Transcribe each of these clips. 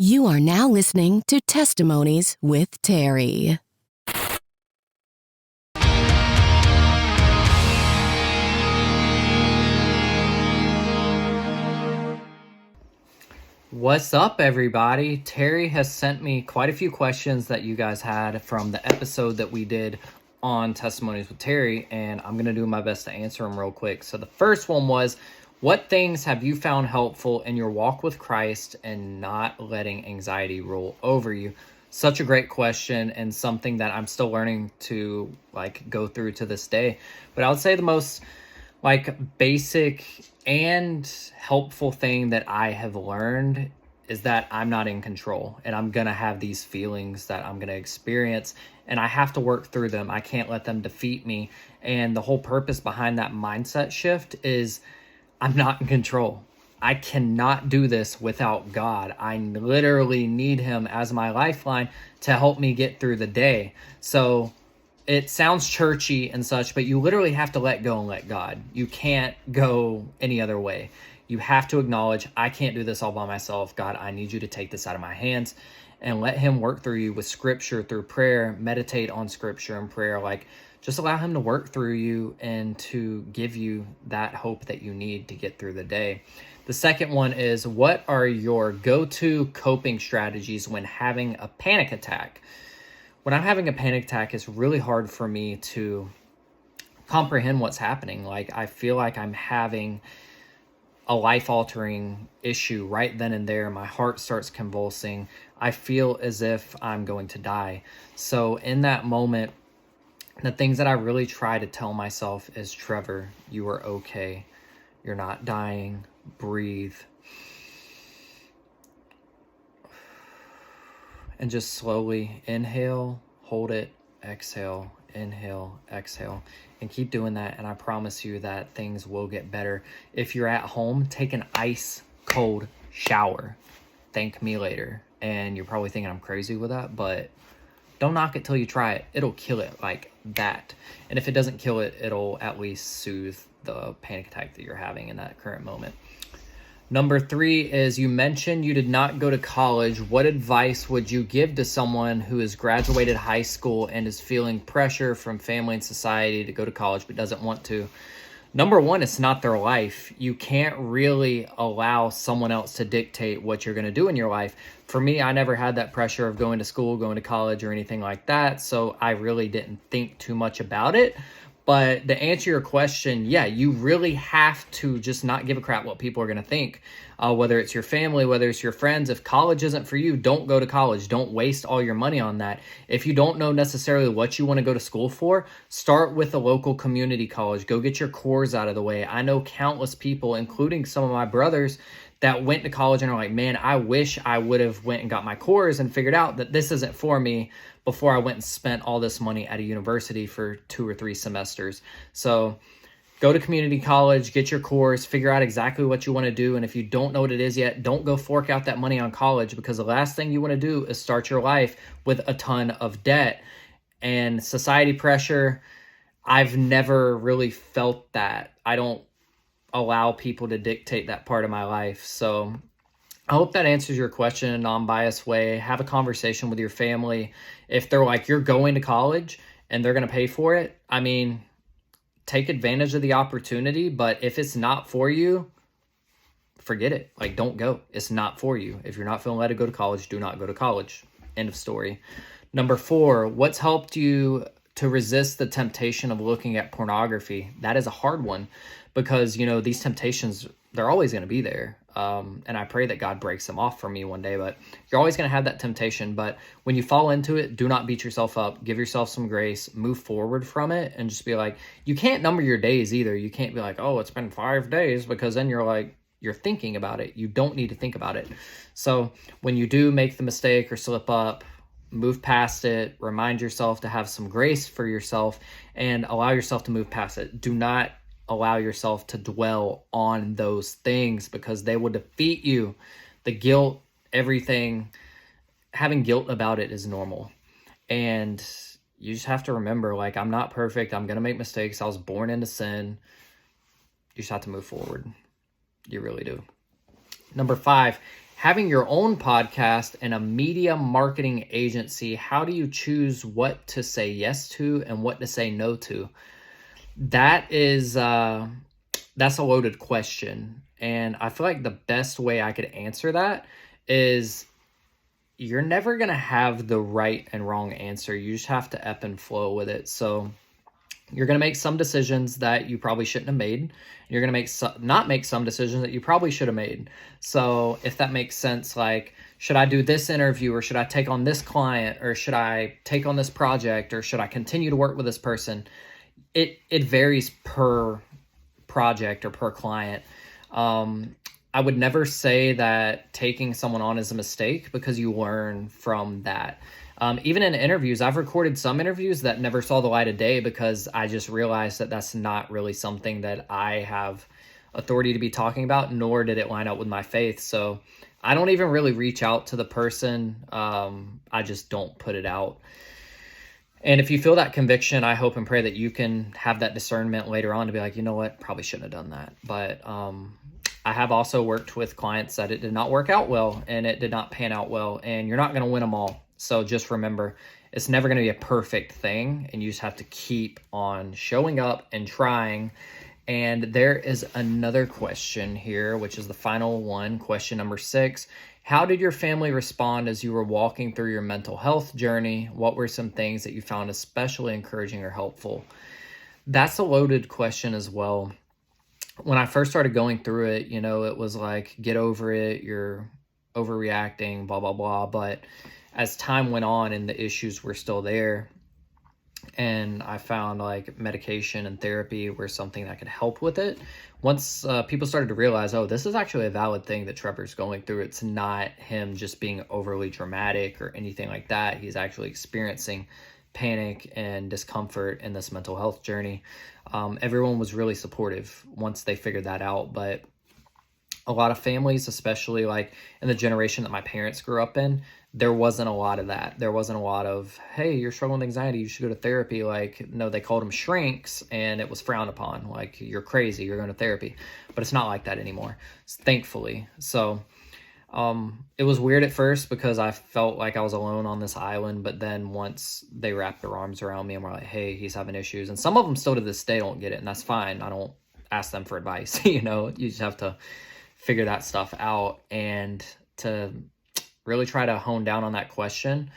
You are now listening to Testimonies with Terry. What's up, everybody? Terry has sent me quite a few questions that you guys had from the episode that we did on Testimonies with Terry, and I'm going to do my best to answer them real quick. So the first one was, what things have you found helpful in your walk with Christ and not letting anxiety rule over you? Such a great question, and something that I'm still learning to go through to this day. But I would say the most basic and helpful thing that I have learned is that I'm not in control, and I'm gonna have these feelings that I'm gonna experience, and I have to work through them. I can't let them defeat me. And the whole purpose behind that mindset shift is I'm not in control. I cannot do this without God. I literally need him as my lifeline to help me get through the day. So it sounds churchy and such, but you literally have to let go and let God. You can't go any other way. You have to acknowledge, I can't do this all by myself. God, I need you to take this out of my hands and let him work through you with scripture, through prayer. Meditate on scripture and prayer. Just allow him to work through you and to give you that hope that you need to get through the day. The second one is, what are your go-to coping strategies when having a panic attack? When I'm having a panic attack, it's really hard for me to comprehend what's happening. I feel like I'm having a life-altering issue right then and there. My heart starts convulsing. I feel as if I'm going to die. So in that moment, the things that I really try to tell myself is, Trevor, you are okay. You're not dying. Breathe. And just slowly inhale, hold it, exhale, inhale, exhale, and keep doing that. And I promise you that things will get better. If you're at home, take an ice cold shower. Thank me later. And you're probably thinking I'm crazy with that, but don't knock it till you try it. It'll kill it like that. And if it doesn't kill it, it'll at least soothe the panic attack that you're having in that current moment. Number 3 is, you mentioned you did not go to college. What advice would you give to someone who has graduated high school and is feeling pressure from family and society to go to college but doesn't want to? Number 1, it's not their life. You can't really allow someone else to dictate what you're going to do in your life. For me, I never had that pressure of going to school, going to college, or anything like that, so I really didn't think too much about it. But to answer your question, yeah, you really have to just not give a crap what people are going to think, whether it's your family, whether it's your friends. If college isn't for you, don't go to college. Don't waste all your money on that. If you don't know necessarily what you want to go to school for, start with a local community college. Go get your cores out of the way. I know countless people, including some of my brothers, that went to college and are like, man, I wish I would have went and got my cores and figured out that this isn't for me before I went and spent all this money at a university for 2 or 3 semesters. So go to community college, get your cores, figure out exactly what you want to do. And if you don't know what it is yet, don't go fork out that money on college, because the last thing you want to do is start your life with a ton of debt. And society pressure, I've never really felt that. I don't allow people to dictate that part of my life. So I hope that answers your question in a non-biased way. Have a conversation with your family. If they're like, you're going to college and they're going to pay for it, I mean, take advantage of the opportunity. But if it's not for you, forget it. Don't go. It's not for you. If you're not feeling led to go to college, do not go to college. End of story. Number 4, what's helped you to resist the temptation of looking at pornography? That is a hard one, because, these temptations, they're always going to be there. And I pray that God breaks them off for me one day, but you're always going to have that temptation. But when you fall into it, do not beat yourself up. Give yourself some grace, move forward from it, and just be like, you can't number your days either. You can't be like, oh, it's been 5 days, because then you're thinking about it. You don't need to think about it. So when you do make the mistake or slip up, move past it, remind yourself to have some grace for yourself, and allow yourself to move past it. Do not allow yourself to dwell on those things, because they will defeat you. The guilt, everything, having guilt about it is normal. And you just have to remember, I'm not perfect. I'm going to make mistakes. I was born into sin. You just have to move forward. You really do. Number 5, having your own podcast and a media marketing agency, how do you choose what to say yes to and what to say no to? That is, that's a loaded question. And I feel like the best way I could answer that is you're never going to have the right and wrong answer. You just have to ebb and flow with it. So you're going to make some decisions that you probably shouldn't have made. You're going to not make some decisions that you probably should have made. So if that makes sense, like, should I do this interview, or should I take on this client, or should I take on this project, or should I continue to work with this person? It varies per project or per client. I would never say that taking someone on is a mistake, because you learn from that. Even in interviews, I've recorded some interviews that never saw the light of day because I just realized that that's not really something that I have authority to be talking about, nor did it line up with my faith. So I don't even really reach out to the person. I just don't put it out. And if you feel that conviction, I hope and pray that you can have that discernment later on to be like, you know what, probably shouldn't have done that. But I have also worked with clients that it did not work out well, and it did not pan out well, and you're not going to win them all. So just remember, it's never going to be a perfect thing, and you just have to keep on showing up and trying. And there is another question here, which is the final one, question number 6. How did your family respond as you were walking through your mental health journey? What were some things that you found especially encouraging or helpful? That's a loaded question as well. When I first started going through it, it was like, get over it, you're overreacting, blah, blah, blah. But as time went on and the issues were still there, and I found like medication and therapy were something that could help with it. Once people started to realize, oh, this is actually a valid thing that Trevor's going through. It's not him just being overly dramatic or anything like that. He's actually experiencing panic and discomfort in this mental health journey. Everyone was really supportive once they figured that out. But a lot of families, especially like in the generation that my parents grew up in, there wasn't a lot of that. There wasn't a lot of, hey, you're struggling with anxiety, you should go to therapy. Like, no, they called them shrinks, and it was frowned upon. Like, you're crazy, you're going to therapy. But it's not like that anymore, thankfully. So it was weird at first because I felt like I was alone on this island. But then once they wrapped their arms around me and were like, hey, he's having issues. And some of them still to this day don't get it, and that's fine. I don't ask them for advice. You just have to figure that stuff out. And to really try to hone down on that question,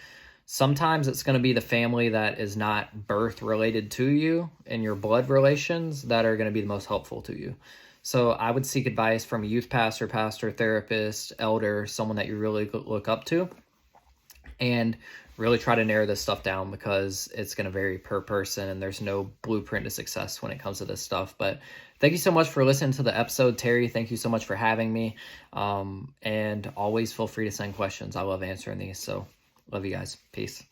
sometimes it's going to be the family that is not birth related to you and your blood relations that are going to be the most helpful to you. So I would seek advice from a youth pastor, therapist, elder, someone that you really look up to, and really try to narrow this stuff down, because it's going to vary per person and there's no blueprint to success when it comes to this stuff. But thank you so much for listening to the episode, Terry. Thank you so much for having me. And always feel free to send questions. I love answering these. So love you guys. Peace.